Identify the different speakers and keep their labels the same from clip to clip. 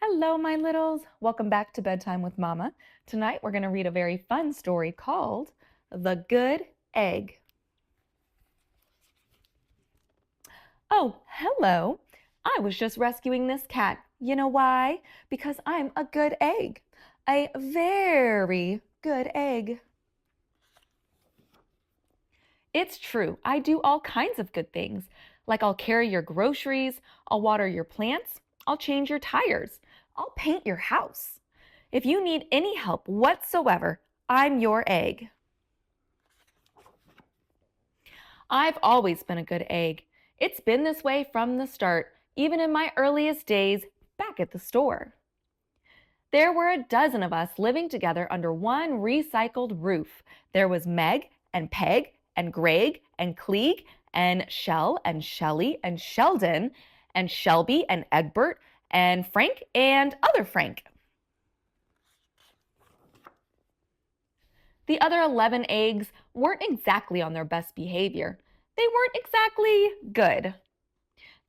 Speaker 1: Hello, my littles. Welcome back to Bedtime with Mama. Tonight we're going to read a very fun story called The Good Egg. Oh, hello. I was just rescuing this cat. You know why? Because I'm a good egg. A very good egg. It's true. I do all kinds of good things. Like I'll carry your groceries, I'll water your plants, I'll change your tires, I'll paint your house. If you need any help whatsoever, I'm your egg. I've always been a good egg. It's been this way from the start, even in my earliest days back at the store. There were a dozen of us living together under one recycled roof. There was Meg and Peg and Greg and Cleeg and Shell and Shelly and Sheldon and Shelby and Egbert and Frank and other Frank. The other 11 eggs weren't exactly on their best behavior. They weren't exactly good.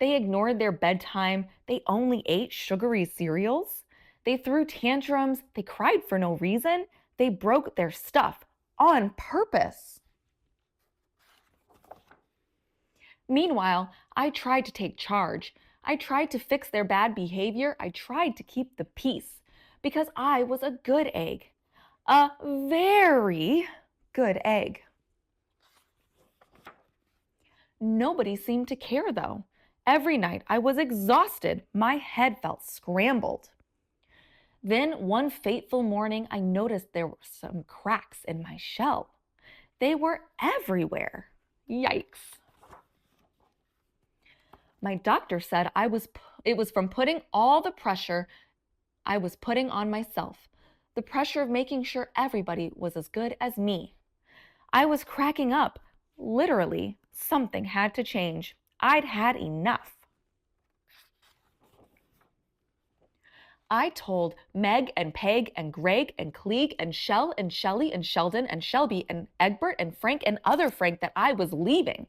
Speaker 1: They ignored their bedtime. They only ate sugary cereals. They threw tantrums. They cried for no reason. They broke their stuff on purpose. Meanwhile, I tried to take charge. I tried to fix their bad behavior. I tried to keep the peace because I was a good egg. A very good egg. Nobody seemed to care, though. Every night I was exhausted. My head felt scrambled. Then one fateful morning, I noticed there were some cracks in my shell. They were everywhere. Yikes. My doctor said it was from putting all the pressure I was putting on myself, the pressure of making sure everybody was as good as me. I was cracking up. Literally, something had to change. I'd had enough. I told Meg and Peg and Greg and Cleeg and Shell and Shelly and Sheldon and Shelby and Egbert and Frank and other Frank that I was leaving.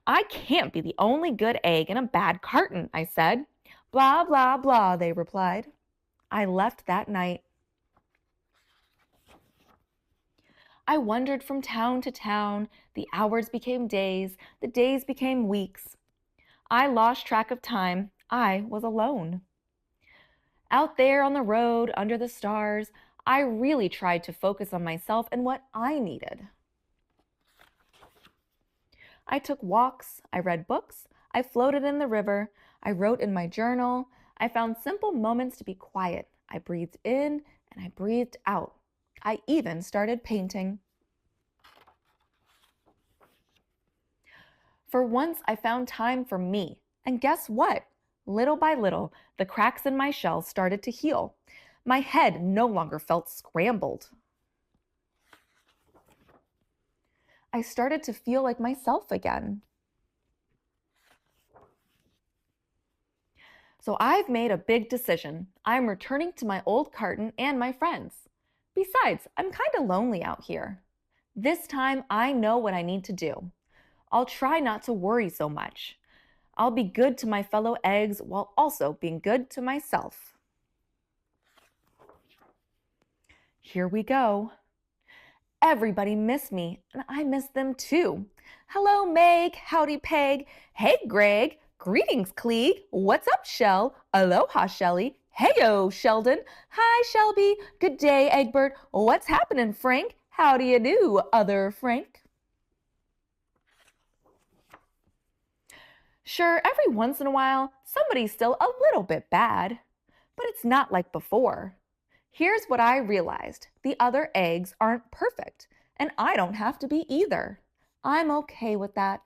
Speaker 1: I can't be the only good egg in a bad carton, I said. Blah, blah, blah, they replied. I left that night. I wandered from town to town. The hours became days. The days became weeks. I lost track of time. I was alone. Out there on the road, under the stars, I really tried to focus on myself and what I needed. I took walks, I read books, I floated in the river, I wrote in my journal, I found simple moments to be quiet. I breathed in and I breathed out. I even started painting. For once, I found time for me. And guess what? Little by little, the cracks in my shell started to heal. My head no longer felt scrambled. I started to feel like myself again. So I've made a big decision. I'm returning to my old carton and my friends. Besides, I'm kind of lonely out here. This time, I know what I need to do. I'll try not to worry so much. I'll be good to my fellow eggs while also being good to myself. Here we go. Everybody missed me, and I miss them too. Hello, Meg. Howdy, Peg. Hey, Greg. Greetings, Cleeg. What's up, Shell? Aloha, Shelly. Heyo, Sheldon. Hi, Shelby. Good day, Egbert. What's happening, Frank? How do you do, other Frank? Sure, every once in a while, somebody's still a little bit bad, but it's not like before. Here's what I realized. The other eggs aren't perfect, and I don't have to be either. I'm okay with that.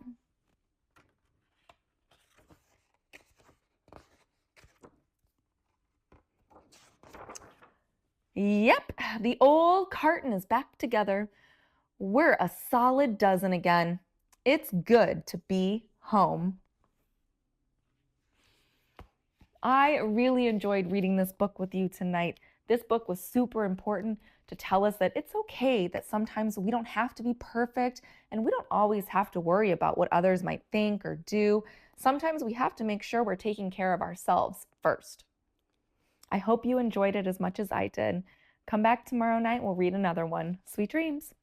Speaker 1: Yep, the old carton is back together. We're a solid dozen again. It's good to be home. I really enjoyed reading this book with you tonight. This book was super important to tell us that it's okay that sometimes we don't have to be perfect and we don't always have to worry about what others might think or do. Sometimes we have to make sure we're taking care of ourselves first. I hope you enjoyed it as much as I did. Come back tomorrow night, we'll read another one. Sweet dreams.